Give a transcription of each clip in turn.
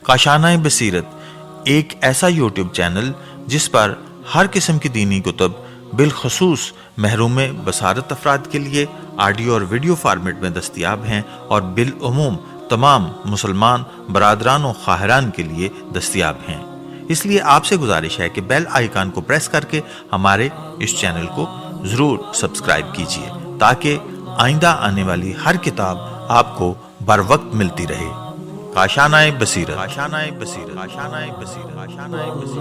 کاشانۂ بصیرت ایک ایسا یوٹیوب چینل جس پر ہر قسم کی دینی کتب بالخصوص محروم بصارت افراد کے لیے آڈیو اور ویڈیو فارمیٹ میں دستیاب ہیں اور بالعموم تمام مسلمان برادران و خواہران کے لیے دستیاب ہیں۔ اس لیے آپ سے گزارش ہے کہ بیل آئیکن کو پریس کر کے ہمارے اس چینل کو ضرور سبسکرائب کیجیے تاکہ آئندہ آنے والی ہر کتاب آپ کو بر وقت ملتی رہے۔ کاشانۂ بصیرت، کاشانۂ بصیرت، کاشانۂ بصیرت، کاشانۂ بصیرت۔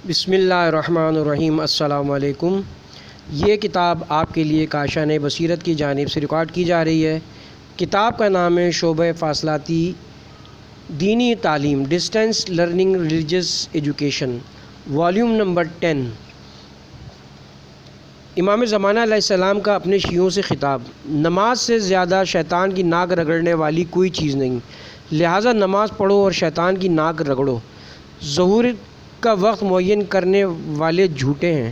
بسم اللہ الرحمن الرحیم۔ السلام علیکم۔ یہ کتاب آپ کے لیے کاشانۂ بصیرت کی جانب سے ریکارڈ کی جا رہی ہے۔ کتاب کا نام ہے شعبہ فاصلاتی دینی تعلیم، distance learning religious education, volume number 10۔ امام زمانہ علیہ السلام کا اپنے شیعوں سے خطاب۔ نماز سے زیادہ شیطان کی ناک رگڑنے والی کوئی چیز نہیں، لہٰذا نماز پڑھو اور شیطان کی ناک رگڑو۔ ظہور کا وقت معین کرنے والے جھوٹے ہیں۔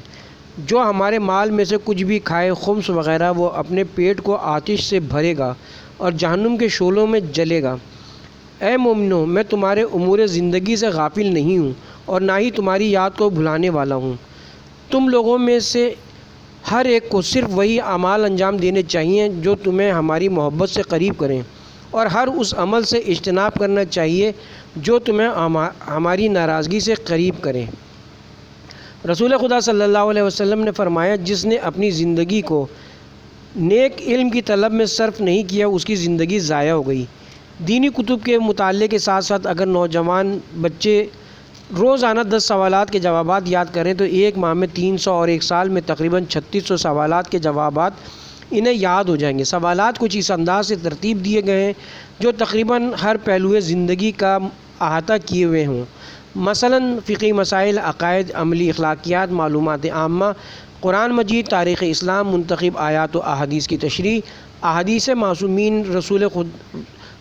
جو ہمارے مال میں سے کچھ بھی کھائے خمس وغیرہ وہ اپنے پیٹ کو آتش سے بھرے گا اور جہنم کے شعلوں میں جلے گا۔ اے مومنو، میں تمہارے امور زندگی سے غافل نہیں ہوں اور نہ ہی تمہاری یاد کو بھلانے والا ہوں۔ تم لوگوں میں سے ہر ایک کو صرف وہی اعمال انجام دینے چاہیے جو تمہیں ہماری محبت سے قریب کریں، اور ہر اس عمل سے اجتناب کرنا چاہیے جو تمہیں ہماری ناراضگی سے قریب کریں۔ رسول خدا صلی اللہ علیہ وسلم نے فرمایا، جس نے اپنی زندگی کو نیک علم کی طلب میں صرف نہیں کیا اس کی زندگی ضائع ہو گئی۔ دینی کتب کے مطالعے کے ساتھ ساتھ اگر نوجوان بچے روزانہ 10 سوالات کے جوابات یاد کریں تو ایک ماہ میں 300 اور ایک سال میں تقریباً 3600 سوالات کے جوابات انہیں یاد ہو جائیں گے۔ سوالات کچھ اس انداز سے ترتیب دیے گئے ہیں جو تقریباً ہر پہلو زندگی کا احاطہ کیے ہوئے ہوں، مثلاً فقہی مسائل، عقائد، عملی اخلاقیات، معلومات عامہ، قرآن مجید، تاریخ اسلام، منتخب آیات و احادیث کی تشریح، احادیث معصومین،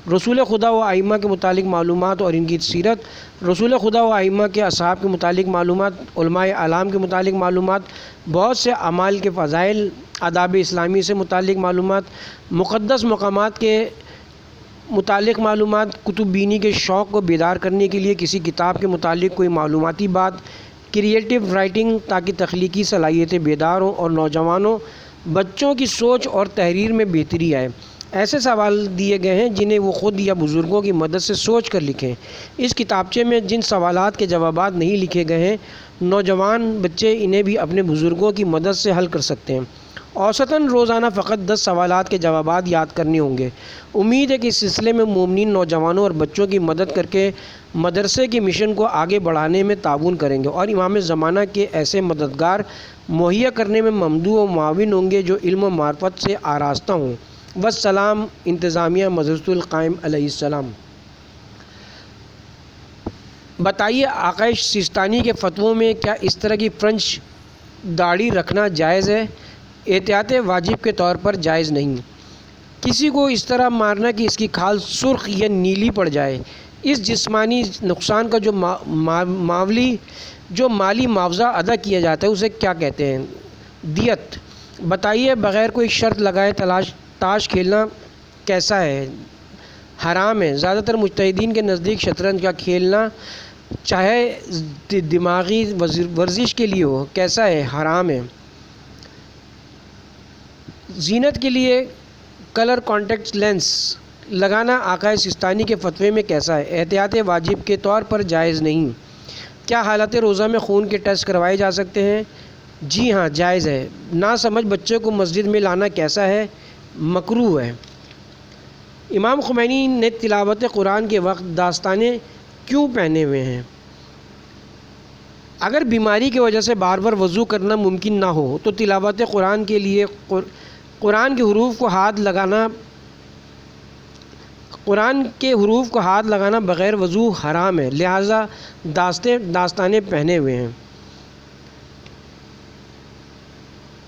رسول خدا و ائمہ کے متعلق معلومات اور ان کی سیرت، رسول خدا و ائمہ کے اصحاب کے متعلق معلومات، علماء اعلام کے متعلق معلومات، بہت سے اعمال کے فضائل، آداب اسلامی سے متعلق معلومات، مقدس مقامات کے متعلق معلومات، کتب بینی کے شوق کو بیدار کرنے کے لیے کسی کتاب کے متعلق کوئی معلوماتی بات، کریٹیو رائٹنگ تاکہ تخلیقی صلاحیتیں بیدار ہوں اور نوجوانوں بچوں کی سوچ اور تحریر میں بہتری آئے۔ ایسے سوال دیے گئے ہیں جنہیں وہ خود یا بزرگوں کی مدد سے سوچ کر لکھیں۔ اس کتابچے میں جن سوالات کے جوابات نہیں لکھے گئے ہیں، نوجوان بچے انہیں بھی اپنے بزرگوں کی مدد سے حل کر سکتے ہیں۔ اوسطاً روزانہ فقط 10 سوالات کے جوابات یاد کرنے ہوں گے۔ امید ہے کہ اس سلسلے میں مومنین نوجوانوں اور بچوں کی مدد کر کے مدرسے کے مشن کو آگے بڑھانے میں تعاون کریں گے اور امام زمانہ کے ایسے مددگار مہیا کرنے میں ممدوح و معاون ہوں گے جو علم و معرفت سے آراستہ ہوں۔ والسلام، انتظامیہ مدرسۃ القائم علیہ السلام۔ بتائیے، آقا سیستانی کے فتووں میں کیا اس طرح کی فرنچ داڑھی رکھنا جائز ہے؟ احتیاط واجب کے طور پر جائز نہیں۔ کسی کو اس طرح مارنا کہ اس کی کھال سرخ یا نیلی پڑ جائے، اس جسمانی نقصان کا جو مالی معاوضہ ادا کیا جاتا ہے اسے کیا کہتے ہیں؟ دیت۔ بتائیے، بغیر کوئی شرط لگائے تاش کھیلنا کیسا ہے؟ حرام ہے۔ زیادہ تر مجتہدین کے نزدیک شطرنج کا کھیلنا چاہے دماغی ورزش کے لیے ہو، کیسا ہے؟ حرام ہے۔ زینت کے لیے کلر کانٹیکٹ لینس لگانا آقا سیستانی کے فتوے میں کیسا ہے؟ احتیاط واجب کے طور پر جائز نہیں۔ کیا حالت روزہ میں خون کے ٹیسٹ کروائے جا سکتے ہیں؟ جی ہاں، جائز ہے۔ ناسمجھ بچوں کو مسجد میں لانا کیسا ہے؟ مکروہ ہے۔ امام خمینی نے تلاوت قرآن کے وقت دستانے کیوں پہنے ہوئے ہیں؟ اگر بیماری کی وجہ سے بار بار وضو کرنا ممکن نہ ہو تو تلاوت قرآن کے لیے قرآن کے حروف کو ہاتھ لگانا بغیر وضو حرام ہے، لہٰذا داستانے پہنے ہوئے ہیں۔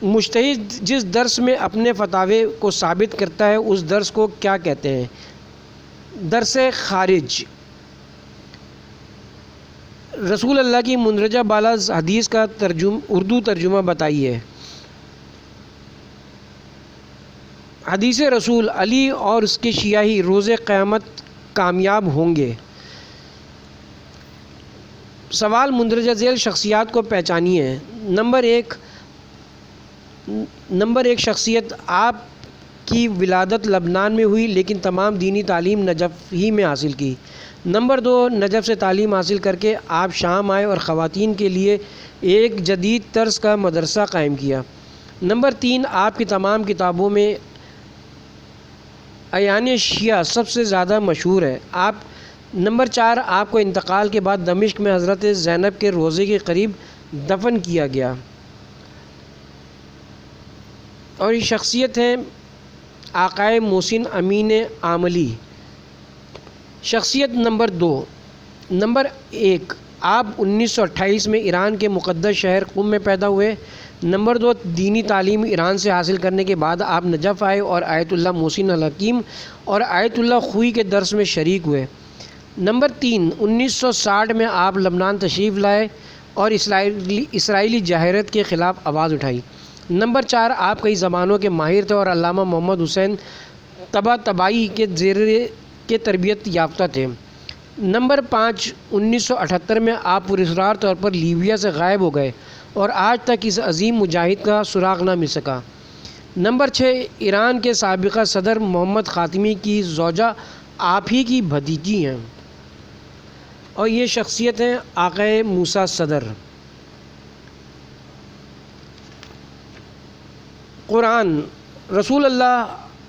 مجتہد جس درس میں اپنے فتاوے کو ثابت کرتا ہے اس درس کو کیا کہتے ہیں؟ درس خارج۔ رسول اللہ کی مندرجہ بالا حدیث کا اردو ترجمہ بتائیے۔ حدیث رسول: علی اور اس کے شیعہ ہی روز قیامت کامیاب ہوں گے۔ سوال: مندرجہ ذیل شخصیات کو پہچانیے۔ نمبر ایک شخصیت: آپ کی ولادت لبنان میں ہوئی لیکن تمام دینی تعلیم نجف ہی میں حاصل کی۔ نمبر دو، نجف سے تعلیم حاصل کر کے آپ شام آئے اور خواتین کے لیے ایک جدید طرز کا مدرسہ قائم کیا۔ نمبر تین، آپ کی تمام کتابوں میں اعیان شیعہ سب سے زیادہ مشہور ہے۔ نمبر چار، آپ کو انتقال کے بعد دمشق میں حضرت زینب کے روضے کے قریب دفن کیا گیا۔ اور یہ شخصیت ہے آقائے محسن امین عاملی۔ شخصیت نمبر دو: نمبر ایک، آپ 1928 میں ایران کے مقدس شہر قم میں پیدا ہوئے۔ نمبر دو، دینی تعلیم ایران سے حاصل کرنے کے بعد آپ نجف آئے اور آیت اللہ محسن الحکیم اور آیت اللہ خوئی کے درس میں شریک ہوئے۔ نمبر تین، 1960 میں آپ لبنان تشریف لائے اور اسرائیلی جارحیت کے خلاف آواز اٹھائی۔ نمبر چار، آپ کئی زبانوں کے ماہر تھے اور علامہ محمد حسین طباطبائی کے زیر کے تربیت یافتہ تھے۔ نمبر پانچ، 1978 میں آپ پراسرار طور پر لیبیا سے غائب ہو گئے اور آج تک اس عظیم مجاہد کا سراغ نہ مل سکا۔ نمبر چھ، ایران کے سابقہ صدر محمد خاتمی کی زوجہ آپ ہی کی بھتیجی ہیں۔ اور یہ شخصیت ہیں آقائے موسیٰ صدر۔ قرآن: رسول اللہ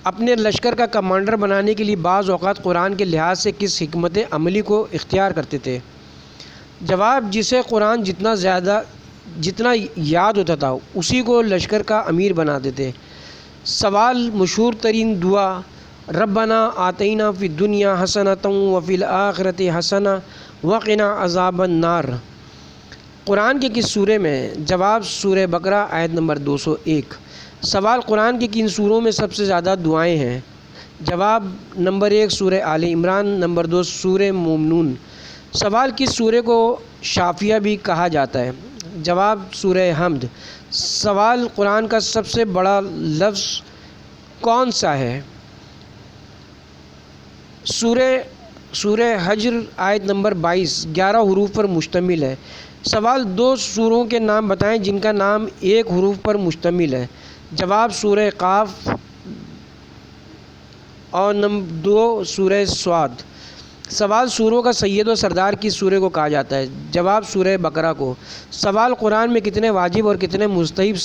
اپنے لشکر کا کمانڈر بنانے کے لیے بعض اوقات قرآن کے لحاظ سے کس حکمت عملی کو اختیار کرتے تھے؟ جواب: جسے قرآن جتنا یاد ہوتا تھا اسی کو لشکر کا امیر بناتے تھے۔ سوال: مشہور ترین دعا ربنا آتینا فی الدنیا حسنۃ وفی الآخرۃ حسنۃ وقنا عذاب النار قرآن کے کس سورہ میں ہے؟ جواب: سورہ بقرہ آیت نمبر 201۔ سوال: قرآن کی کن سوروں میں سب سے زیادہ دعائیں ہیں؟ جواب: نمبر ایک سورہ آل عمران، نمبر دو سورہ مومنون۔ سوال: کس سورہ کو شافیہ بھی کہا جاتا ہے؟ جواب: سورہ حمد۔ سوال: قرآن کا سب سے بڑا لفظ کون سا ہے؟ سورہ حجر آیت نمبر 22 11 حروف پر مشتمل ہے۔ سوال: دو سوروں کے نام بتائیں جن کا نام ایک حروف پر مشتمل ہے۔ جواب: سورہ قاف اور نمبر دو سورہ صاد۔ سوال: سوروں کا سید و سردار کس سورہ کو کہا جاتا ہے؟ جواب: سورہ بقرہ کو۔ سوال: قرآن میں کتنے واجب اور کتنے مستحب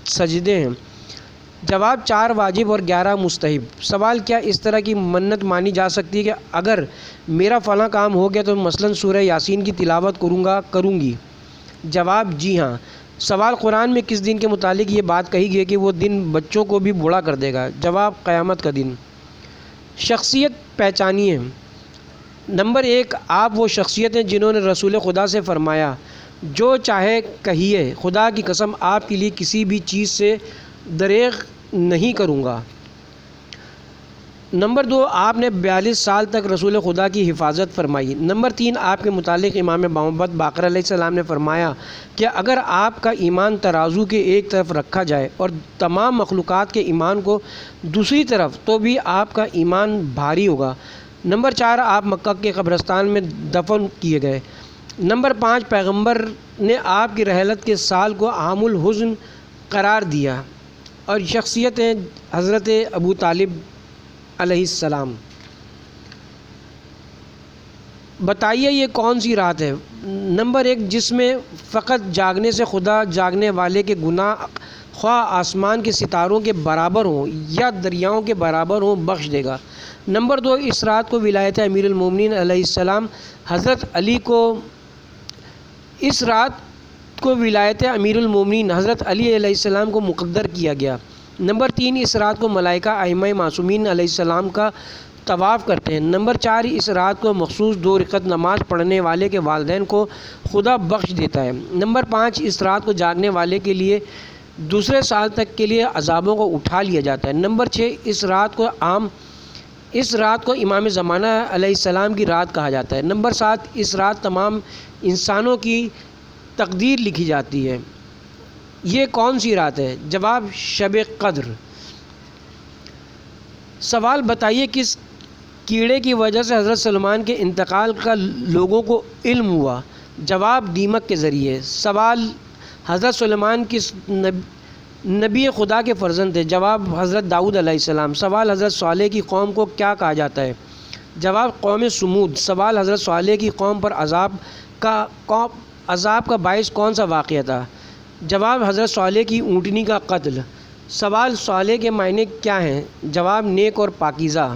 سجدے ہیں؟ جواب: 4 واجب اور 11 مستحب۔ سوال: کیا اس طرح کی منت مانی جا سکتی ہے کہ اگر میرا فلاں کام ہو گیا تو مثلاً سورہ یاسین کی تلاوت کروں گی؟ جواب: جی ہاں۔ سوال: قرآن میں کس دن کے متعلق یہ بات کہی گئی کہ وہ دن بچوں کو بھی بوڑھا کر دے گا؟ جواب: قیامت کا دن۔ شخصیت پہچانیے۔ نمبر ایک، آپ وہ شخصیت ہیں جنہوں نے رسول خدا سے فرمایا جو چاہے کہیے، خدا کی قسم آپ کے لیے کسی بھی چیز سے دریغ نہیں کروں گا۔ نمبر دو، آپ نے 42 سال تک رسول خدا کی حفاظت فرمائی۔ نمبر تین، آپ کے متعلق امام محمد باقر علیہ السلام نے فرمایا کہ اگر آپ کا ایمان ترازو کے ایک طرف رکھا جائے اور تمام مخلوقات کے ایمان کو دوسری طرف تو بھی آپ کا ایمان بھاری ہوگا۔ نمبر چار، آپ مکہ کے قبرستان میں دفن کیے گئے۔ نمبر پانچ، پیغمبر نے آپ کی رحلت کے سال کو عام الحزن قرار دیا۔ اور شخصیت ہیں حضرت ابو طالب علیہ السلام۔ بتائیے یہ کون سی رات ہے؟ نمبر ایک، جس میں فقط جاگنے سے خدا جاگنے والے کے گناہ خواہ آسمان کے ستاروں کے برابر ہوں یا دریاؤں کے برابر ہوں بخش دے گا۔ نمبر دو، اس رات کو ولایت امیر المومنین علیہ السلام حضرت علی کو ولایت امیر المومنین حضرت علی علیہ السلام کو مقدر کیا گیا۔ نمبر تین، اس رات کو ملائکہ ائمہ معصومین علیہ السلام کا طواف کرتے ہیں۔ نمبر چار، اس رات کو مخصوص 2 رکعت نماز پڑھنے والے کے والدین کو خدا بخش دیتا ہے۔ نمبر پانچ، اس رات کو جاگنے والے کے لیے دوسرے سال تک کے لیے عذابوں کو اٹھا لیا جاتا ہے۔ نمبر 6، اس رات کو امام زمانہ علیہ السلام کی رات کہا جاتا ہے۔ نمبر 7، اس رات تمام انسانوں کی تقدیر لکھی جاتی ہے۔ یہ کون سی رات ہے؟ جواب، شب قدر۔ سوال، بتائیے کس کیڑے کی وجہ سے حضرت سلیمان کے انتقال کا لوگوں کو علم ہوا؟ جواب، دیمک کے ذریعے۔ سوال، حضرت سلیمان کس نبی خدا کے فرزند تھے؟ جواب، حضرت داؤد علیہ السلام۔ سوال، حضرت صالح کی قوم کو کیا کہا جاتا ہے؟ جواب، قوم سمود۔ سوال، حضرت صالح کی قوم پر عذاب کا باعث کون سا واقعہ تھا؟ جواب، حضرت صالح کی اونٹنی کا قتل۔ سوال، صالح کے معنی کیا ہیں؟ جواب، نیک اور پاکیزہ۔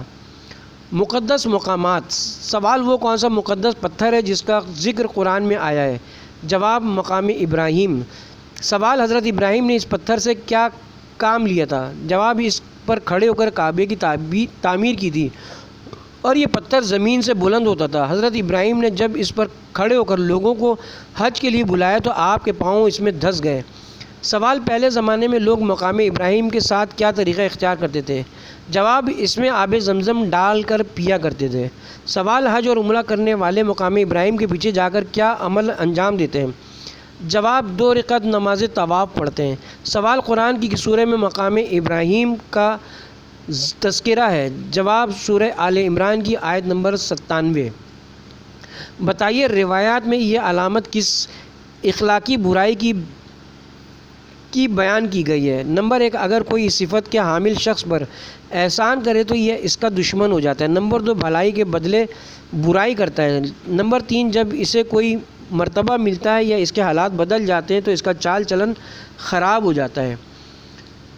مقدس مقامات۔ سوال، وہ کون سا مقدس پتھر ہے جس کا ذکر قرآن میں آیا ہے؟ جواب، مقام ابراہیم۔ سوال، حضرت ابراہیم نے اس پتھر سے کیا کام لیا تھا؟ جواب، اس پر کھڑے ہو کر کعبے کی تعمیر کی تھی اور یہ پتھر زمین سے بلند ہوتا تھا۔ حضرت ابراہیم نے جب اس پر کھڑے ہو کر لوگوں کو حج کے لیے بلایا تو آپ کے پاؤں اس میں دھس گئے۔ سوال، پہلے زمانے میں لوگ مقام ابراہیم کے ساتھ کیا طریقہ اختیار کرتے تھے؟ جواب، اس میں آب زمزم ڈال کر پیا کرتے تھے۔ سوال، حج اور عمرہ کرنے والے مقام ابراہیم کے پیچھے جا کر کیا عمل انجام دیتے ہیں؟ جواب، 2 رکعت نماز طواف پڑھتے ہیں۔ سوال، قرآن کی سورہ میں مقام ابراہیم کا تذکرہ ہے؟ جواب، سورہ آل عمران کی آیت نمبر 97۔ بتائیے روایات میں یہ علامت کس اخلاقی برائی کی بیان کی گئی ہے؟ نمبر 1، اگر کوئی صفت کے حامل شخص پر احسان کرے تو یہ اس کا دشمن ہو جاتا ہے۔ نمبر 2، بھلائی کے بدلے برائی کرتا ہے۔ نمبر 3، جب اسے کوئی مرتبہ ملتا ہے یا اس کے حالات بدل جاتے ہیں تو اس کا چال چلن خراب ہو جاتا ہے۔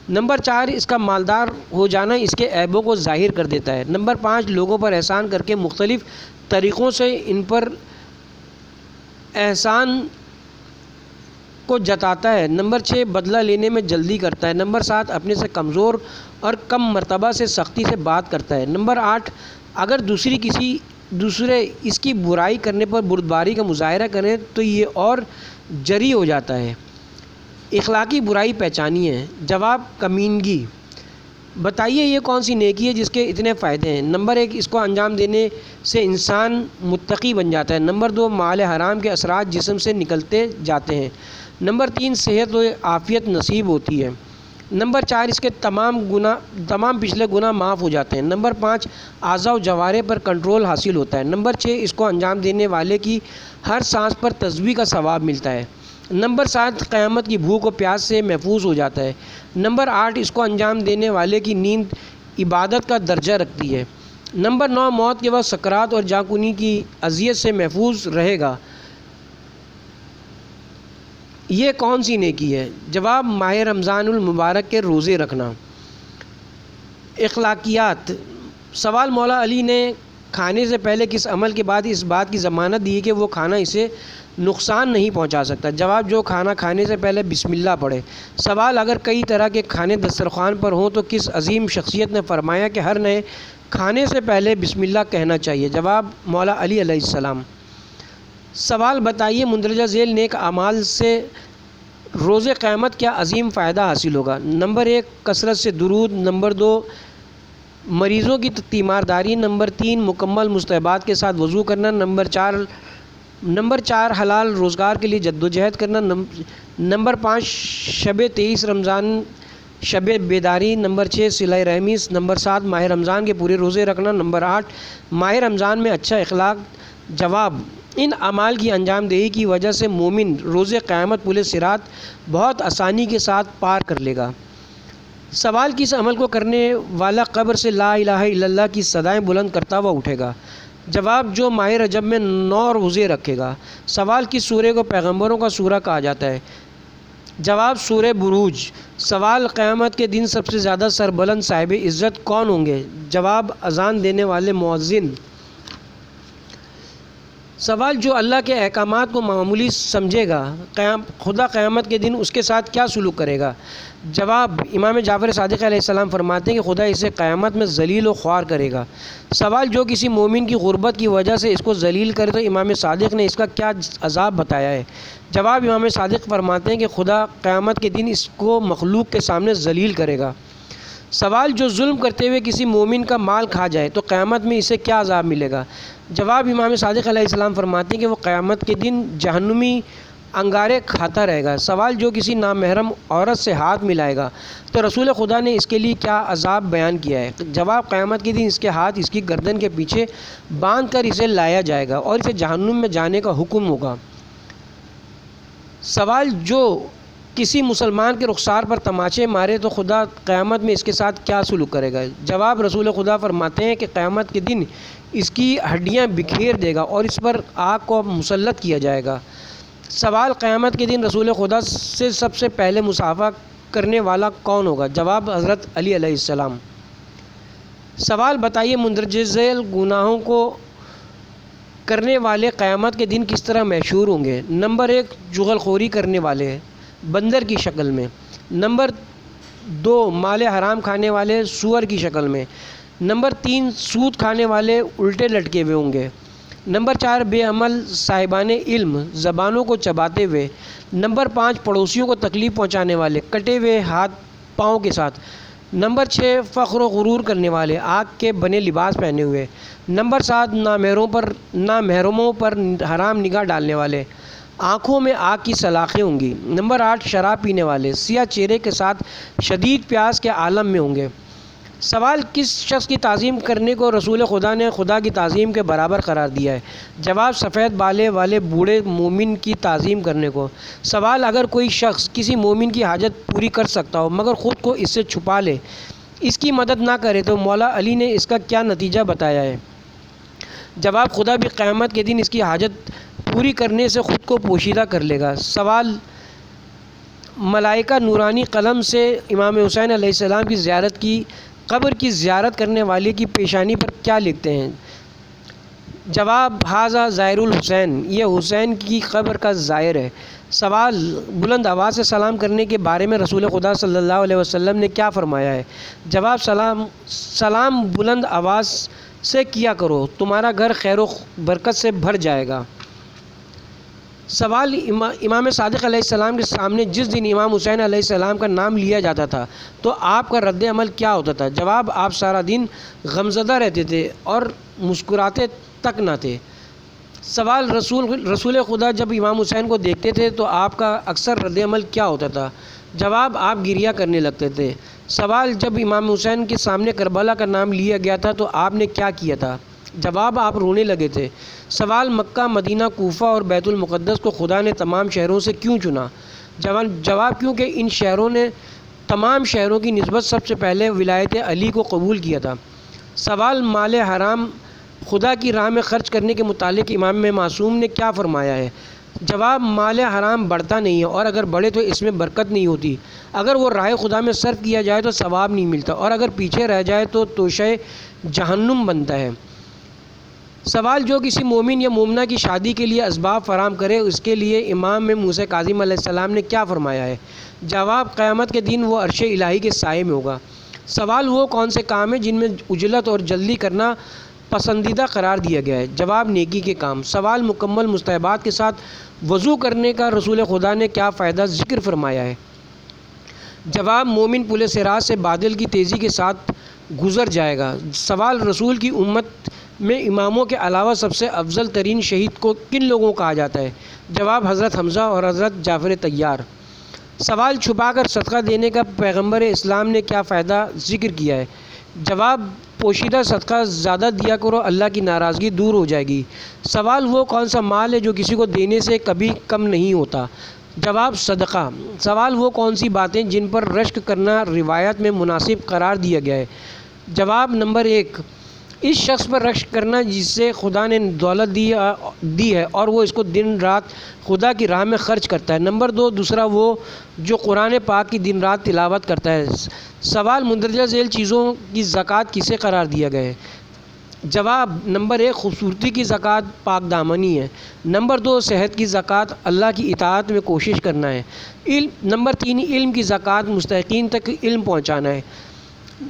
نمبر 4، اس کا مالدار ہو جانا اس کے عیبوں کو ظاہر کر دیتا ہے۔ نمبر 5، لوگوں پر احسان کر کے مختلف طریقوں سے ان پر احسان کو جتاتا ہے۔ نمبر 6، بدلہ لینے میں جلدی کرتا ہے۔ نمبر 7، اپنے سے کمزور اور کم مرتبہ سے سختی سے بات کرتا ہے۔ نمبر 8، اگر دوسرے اس کی برائی کرنے پر بردباری کا مظاہرہ کریں تو یہ اور جری ہو جاتا ہے۔ اخلاقی برائی پہچانیے۔ جواب، کمینگی۔ بتائیے یہ کون سی نیکی ہے جس کے اتنے فائدے ہیں؟ نمبر 1، اس کو انجام دینے سے انسان متقی بن جاتا ہے۔ نمبر 2، مال حرام کے اثرات جسم سے نکلتے جاتے ہیں۔ نمبر 3، صحت و عافیت نصیب ہوتی ہے۔ نمبر 4، اس کے تمام پچھلے گناہ معاف ہو جاتے ہیں۔ نمبر 5، اعضاء و جوارح پر کنٹرول حاصل ہوتا ہے۔ نمبر 6، اس کو انجام دینے والے کی ہر سانس پر تسبیح کا ثواب ملتا ہے۔ نمبر 7، قیامت کی بھوک و پیاس سے محفوظ ہو جاتا ہے۔ نمبر 8، اس کو انجام دینے والے کی نیند عبادت کا درجہ رکھتی ہے۔ نمبر 9، موت کے وقت سکرات اور جاں کنی کی اذیت سے محفوظ رہے گا۔ یہ کون سی نیکی ہے؟ جواب، ماہ رمضان المبارک کے روزے رکھنا۔ اخلاقیات۔ سوال، مولا علی نے کھانے سے پہلے کس عمل کے بعد اس بات کی ضمانت دی کہ وہ کھانا اسے نقصان نہیں پہنچا سکتا؟ جواب، جو کھانا کھانے سے پہلے بسم اللہ پڑھے۔ سوال، اگر کئی طرح کے کھانے دسترخوان پر ہوں تو کس عظیم شخصیت نے فرمایا کہ ہر نئے کھانے سے پہلے بسم اللہ کہنا چاہیے؟ جواب، مولا علی علیہ السلام۔ سوال، بتائیے مندرجہ ذیل نیک اعمال سے روز قیامت کیا عظیم فائدہ حاصل ہوگا؟ نمبر 1، کثرت سے درود۔ نمبر 2، مریضوں کی تیمارداری۔ نمبر 3، مکمل مستحبات کے ساتھ وضو کرنا۔ نمبر 4، حلال روزگار کے لیے جد و جہد کرنا۔ نمبر 5، شب 23 رمضان شب بیداری۔ نمبر 6، صلہ رحمی۔ نمبر 7، ماہ رمضان کے پورے روزے رکھنا۔ نمبر 8، ماہ رمضان میں اچھا اخلاق۔ جواب، ان اعمال کی انجام دہی کی وجہ سے مومن روز قیامت پل صراط بہت آسانی کے ساتھ پار کر لے گا۔ سوال، کس عمل کو کرنے والا قبر سے لا الہ الا اللہ کی صدائیں بلند کرتا ہوا اٹھے گا؟ جواب، جو ماہ رجب میں 9 روزے رکھے گا۔ سوال، کس سورہ کو پیغمبروں کا سورہ کہا جاتا ہے؟ جواب، سورہ بروج۔ سوال، قیامت کے دن سب سے زیادہ سربلند صاحب عزت کون ہوں گے؟ جواب، اذان دینے والے مؤذن۔ سوال، جو اللہ کے احکامات کو معمولی سمجھے گا، خدا قیامت کے دن اس کے ساتھ کیا سلوک کرے گا؟ جواب، امام جعفر صادق علیہ السلام فرماتے ہیں کہ خدا اسے قیامت میں ذلیل و خوار کرے گا۔ سوال، جو کسی مومن کی غربت کی وجہ سے اس کو ذلیل کرے تو امام صادق نے اس کا کیا عذاب بتایا ہے؟ جواب، امام صادق فرماتے ہیں کہ خدا قیامت کے دن اس کو مخلوق کے سامنے ذلیل کرے گا۔ سوال، جو ظلم کرتے ہوئے کسی مومن کا مال کھا جائے تو قیامت میں اسے کیا عذاب ملے گا؟ جواب، امام صادق علیہ السلام فرماتے ہیں کہ وہ قیامت کے دن جہنمی انگارے کھاتا رہے گا۔ سوال، جو کسی نامحرم عورت سے ہاتھ ملائے گا تو رسول خدا نے اس کے لیے کیا عذاب بیان کیا ہے؟ جواب، قیامت کے دن اس کے ہاتھ اس کی گردن کے پیچھے باندھ کر اسے لایا جائے گا اور اسے جہنم میں جانے کا حکم ہوگا۔ سوال، جو کسی مسلمان کے رخسار پر تماچے مارے تو خدا قیامت میں اس کے ساتھ کیا سلوک کرے گا؟ جواب، رسول خدا فرماتے ہیں کہ قیامت کے دن اس کی ہڈیاں بکھیر دے گا اور اس پر آگ کو مسلط کیا جائے گا۔ سوال، قیامت کے دن رسول خدا سے سب سے پہلے مصافحہ کرنے والا کون ہوگا؟ جواب، حضرت علی علیہ السلام۔ سوال، بتائیے مندرجہ ذیل گناہوں کو کرنے والے قیامت کے دن کس طرح محشور ہوں گے؟ نمبر 1، جغل خوری کرنے والے بندر کی شکل میں۔ نمبر 2، مال حرام کھانے والے سور کی شکل میں۔ نمبر 3، سود کھانے والے الٹے لٹکے ہوئے ہوں گے۔ نمبر 4، بے عمل صاحبان علم زبانوں کو چباتے ہوئے۔ نمبر 5، پڑوسیوں کو تکلیف پہنچانے والے کٹے ہوئے ہاتھ پاؤں کے ساتھ۔ نمبر 6، فخر و غرور کرنے والے آگ کے بنے لباس پہنے ہوئے۔ نمبر 7، نامحرموں پر حرام نگاہ ڈالنے والے، آنکھوں میں آگ کی سلاخیں ہوں گی۔ نمبر 8، شراب پینے والے سیاہ چہرے کے ساتھ شدید پیاس کے عالم میں ہوں گے۔ سوال، کس شخص کی تعظیم کرنے کو رسول خدا نے خدا کی تعظیم کے برابر قرار دیا ہے؟ جواب، سفید بالے والے بوڑھے مومن کی تعظیم کرنے کو۔ سوال، اگر کوئی شخص کسی مومن کی حاجت پوری کر سکتا ہو مگر خود کو اس سے چھپا لے، اس کی مدد نہ کرے تو مولا علی نے اس کا کیا نتیجہ بتایا ہے؟ جواب، خدا بھی قیامت کے دن اس کی حاجت پوری کرنے سے خود کو پوشیدہ کر لے گا۔ سوال، ملائکہ نورانی قلم سے امام حسین علیہ السلام کی زیارت کی قبر کی زیارت کرنے والے کی پیشانی پر کیا لکھتے ہیں؟ جواب، ھذا زائر الحسین، یہ حسین کی قبر کا زائر ہے۔ سوال، بلند آواز سے سلام کرنے کے بارے میں رسول خدا صلی اللہ علیہ وسلم نے کیا فرمایا ہے؟ جواب، سلام بلند آواز سے کیا کرو، تمہارا گھر خیر و برکت سے بھر جائے گا۔ سوال، امام صادق علیہ السلام کے سامنے جس دن امام حسین علیہ السلام کا نام لیا جاتا تھا تو آپ کا رد عمل کیا ہوتا تھا؟ جواب، آپ سارا دن غمزدہ رہتے تھے اور مسکراتے تک نہ تھے۔ سوال، رسول خدا جب امام حسین کو دیکھتے تھے تو آپ کا اکثر رد عمل کیا ہوتا تھا؟ جواب، آپ گریہ کرنے لگتے تھے۔ سوال، جب امام حسین کے سامنے کربلا کا نام لیا گیا تھا تو آپ نے کیا کیا تھا؟ جواب، آپ رونے لگے تھے۔ سوال، مکہ، مدینہ، کوفہ اور بیت المقدس کو خدا نے تمام شہروں سے کیوں چنا؟ جواب، کیونکہ ان شہروں نے تمام شہروں کی نسبت سب سے پہلے ولایت علی کو قبول کیا تھا۔ سوال، مال حرام خدا کی راہ میں خرچ کرنے کے متعلق امام معصوم نے کیا فرمایا ہے؟ جواب، مال حرام بڑھتا نہیں ہے اور اگر بڑھے تو اس میں برکت نہیں ہوتی۔ اگر وہ راہ خدا میں صرف کیا جائے تو ثواب نہیں ملتا اور اگر پیچھے رہ جائے تو توشہ جہنم بنتا ہے۔ سوال، جو کسی مومن یا مومنہ کی شادی کے لیے اسباب فراہم کرے اس کے لیے امام موسیٰ کاظم علیہ السلام نے کیا فرمایا ہے؟ جواب، قیامت کے دن وہ عرش الہی کے سائے میں ہوگا۔ سوال، وہ کون سے کام ہیں جن میں عجلت اور جلدی کرنا پسندیدہ قرار دیا گیا ہے؟ جواب، نیکی کے کام۔ سوال، مکمل مستحبات کے ساتھ وضو کرنے کا رسول خدا نے کیا فائدہ ذکر فرمایا ہے؟ جواب، مومن پل صراط سے بادل کی تیزی کے ساتھ گزر جائے گا۔ سوال، رسول کی امت میں اماموں کے علاوہ سب سے افضل ترین شہید کو کن لوگوں کہا جاتا ہے؟ جواب، حضرت حمزہ اور حضرت جعفر طیار۔ سوال، چھپا کر صدقہ دینے کا پیغمبر اسلام نے کیا فائدہ ذکر کیا ہے؟ جواب، پوشیدہ صدقہ زیادہ دیا کرو، اللہ کی ناراضگی دور ہو جائے گی۔ سوال، وہ کون سا مال ہے جو کسی کو دینے سے کبھی کم نہیں ہوتا؟ جواب، صدقہ۔ سوال، وہ کون سی باتیں جن پر رشک کرنا روایت میں مناسب قرار دیا گیا ہے؟ جواب، نمبر 1، اس شخص پر رشک کرنا جس سے خدا نے دولت دی ہے اور وہ اس کو دن رات خدا کی راہ میں خرچ کرتا ہے۔ نمبر 2، دوسرا وہ جو قرآن پاک کی دن رات تلاوت کرتا ہے۔ سوال، مندرجہ ذیل چیزوں کی زکوٰۃ کسے قرار دیا گیا ہے؟ جواب نمبر 1 خوبصورتی کی زکوٰۃ پاک دامنی ہے۔ نمبر 2 صحت کی زکوٰۃ اللہ کی اطاعت میں کوشش کرنا ہے۔ نمبر 3 علم کی زکوٰۃ مستحقین تک علم پہنچانا ہے۔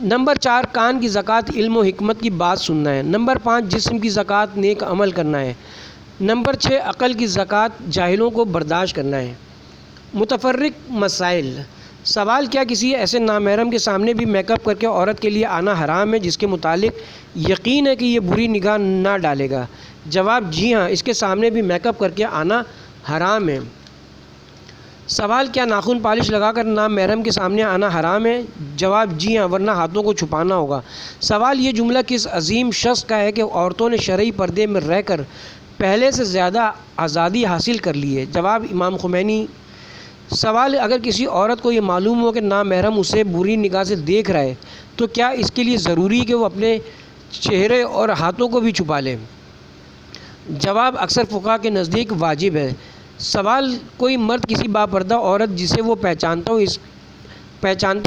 نمبر 4 کان کی زکوٰۃ علم و حکمت کی بات سننا ہے۔ نمبر 5 جسم کی زکوٰۃ نیک عمل کرنا ہے۔ نمبر 6 عقل کی زکوٰۃ جاہلوں کو برداشت کرنا ہے۔ متفرق مسائل۔ سوال: کیا کسی ایسے نامحرم کے سامنے بھی میک اپ کر کے عورت کے لیے آنا حرام ہے جس کے متعلق یقین ہے کہ یہ بری نگاہ نہ ڈالے گا؟ جواب: جی ہاں، اس کے سامنے بھی میک اپ کر کے آنا حرام ہے۔ سوال: کیا ناخن پالش لگا کر نامحرم کے سامنے آنا حرام ہے؟ جواب: جی ہاں، ورنہ ہاتھوں کو چھپانا ہوگا۔ سوال: یہ جملہ کس عظیم شخص کا ہے کہ عورتوں نے شرعی پردے میں رہ کر پہلے سے زیادہ آزادی حاصل کر لی ہے؟ جواب: امام خمینی۔ سوال: اگر کسی عورت کو یہ معلوم ہو کہ نامحرم اسے بری نگاہ سے دیکھ رہا ہے تو کیا اس کے لیے ضروری ہے کہ وہ اپنے چہرے اور ہاتھوں کو بھی چھپا لے؟ جواب: اکثر فقہا کے نزدیک واجب ہے۔ سوال: کوئی مرد کسی باپردہ عورت جسے وہ پہچانتا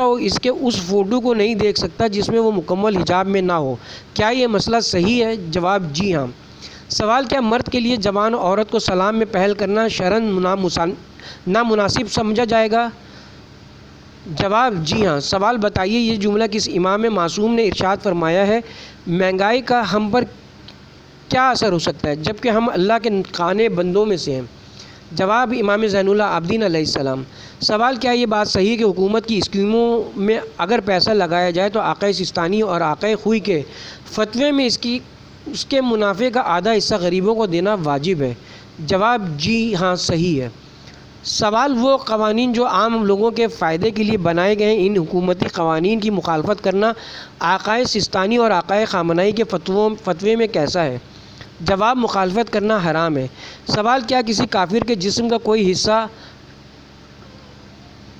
ہو اس کے اس فوٹو کو نہیں دیکھ سکتا جس میں وہ مکمل حجاب میں نہ ہو، کیا یہ مسئلہ صحیح ہے؟ جواب: جی ہاں۔ سوال: کیا مرد کے لیے جوان عورت کو سلام میں پہل کرنا شرعاً نامناسب سمجھا جائے گا؟ جواب: جی ہاں۔ سوال: بتائیے یہ جملہ کس امام معصوم نے ارشاد فرمایا ہے مہنگائی کا ہم پر کیا اثر ہو سکتا ہے جبکہ ہم اللہ کے قانے بندوں میں سے ہیں؟ جواب: امام زین العابدین علیہ السلام۔ سوال: کیا یہ بات صحیح ہے کہ حکومت کی اسکیموں میں اگر پیسہ لگایا جائے تو آقا سستانی اور آقا خوئی کے فتوے میں اس کے منافع کا آدھا حصہ غریبوں کو دینا واجب ہے؟ جواب: جی ہاں، صحیح ہے۔ سوال: وہ قوانین جو عام لوگوں کے فائدے کے لیے بنائے گئے ہیں ان حکومتی قوانین کی مخالفت کرنا آقا سستانی اور آقا خامنائی کے فتوے میں کیسا ہے؟ جواب: مخالفت کرنا حرام ہے۔ سوال: کیا کسی کافر کے جسم کا کوئی حصہ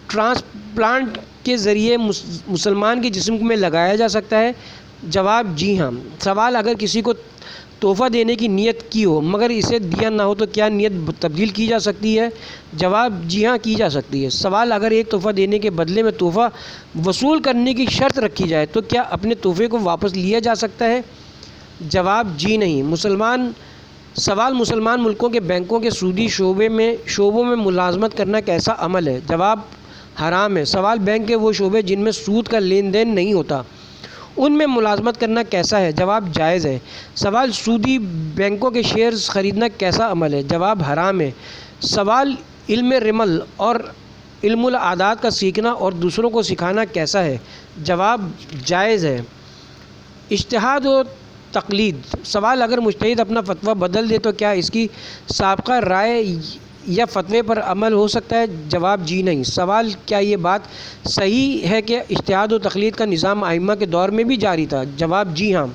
ٹرانسپلانٹ کے ذریعے مسلمان کے جسم میں لگایا جا سکتا ہے؟ جواب: جی ہاں۔ سوال: اگر کسی کو تحفہ دینے کی نیت کی ہو مگر اسے دیا نہ ہو تو کیا نیت تبدیل کی جا سکتی ہے؟ جواب: جی ہاں، کی جا سکتی ہے۔ سوال: اگر ایک تحفہ دینے کے بدلے میں تحفہ وصول کرنے کی شرط رکھی جائے تو کیا اپنے تحفے کو واپس لیا جا سکتا ہے؟ جواب: جی نہیں۔ سوال: مسلمان ملکوں کے بینکوں کے سودی شعبوں میں ملازمت کرنا کیسا عمل ہے؟ جواب: حرام ہے۔ سوال: بینک کے وہ شعبے جن میں سود کا لین دین نہیں ہوتا ان میں ملازمت کرنا کیسا ہے؟ جواب: جائز ہے۔ سوال: سودی بینکوں کے شیئرز خریدنا کیسا عمل ہے؟ جواب: حرام ہے۔ سوال: علم رمل اور علم العادات کا سیکھنا اور دوسروں کو سکھانا کیسا ہے؟ جواب: جائز ہے۔ اجتہاد و تقلید۔ سوال: اگر مجتہد اپنا فتویٰ بدل دے تو کیا اس کی سابقہ رائے یا فتوے پر عمل ہو سکتا ہے؟ جواب: جی نہیں۔ سوال: کیا یہ بات صحیح ہے کہ اجتہاد و تقلید کا نظام ائمہ کے دور میں بھی جاری تھا؟ جواب: جی ہاں۔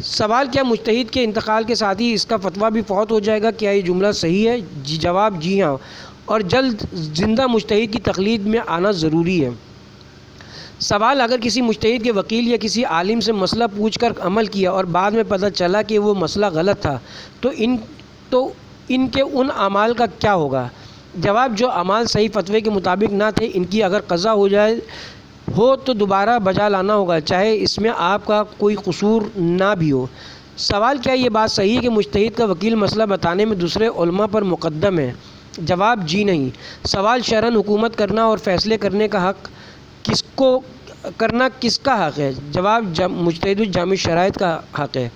سوال: کیا مجتہد کے انتقال کے ساتھ ہی اس کا فتویٰ بھی فوت ہو جائے گا؟ کیا یہ جملہ صحیح ہے؟ جواب: جی ہاں، اور جلد زندہ مجتہد کی تقلید میں آنا ضروری ہے۔ سوال: اگر کسی مجتہد کے وکیل یا کسی عالم سے مسئلہ پوچھ کر عمل کیا اور بعد میں پتہ چلا کہ وہ مسئلہ غلط تھا تو ان کے ان اعمال کا کیا ہوگا؟ جواب: جو اعمال صحیح فتوے کے مطابق نہ تھے ان کی اگر قضا ہو تو دوبارہ بجا لانا ہوگا چاہے اس میں آپ کا کوئی قصور نہ بھی ہو۔ سوال: کیا یہ بات صحیح ہے کہ مجتہد کا وکیل مسئلہ بتانے میں دوسرے علماء پر مقدم ہے؟ جواب: جی نہیں۔ سوال: شرعاً حکومت کرنا اور فیصلے کرنے کا حق کس کا حق ہے؟ جواب: مجتہد الجامع شرائط کا حق ہے۔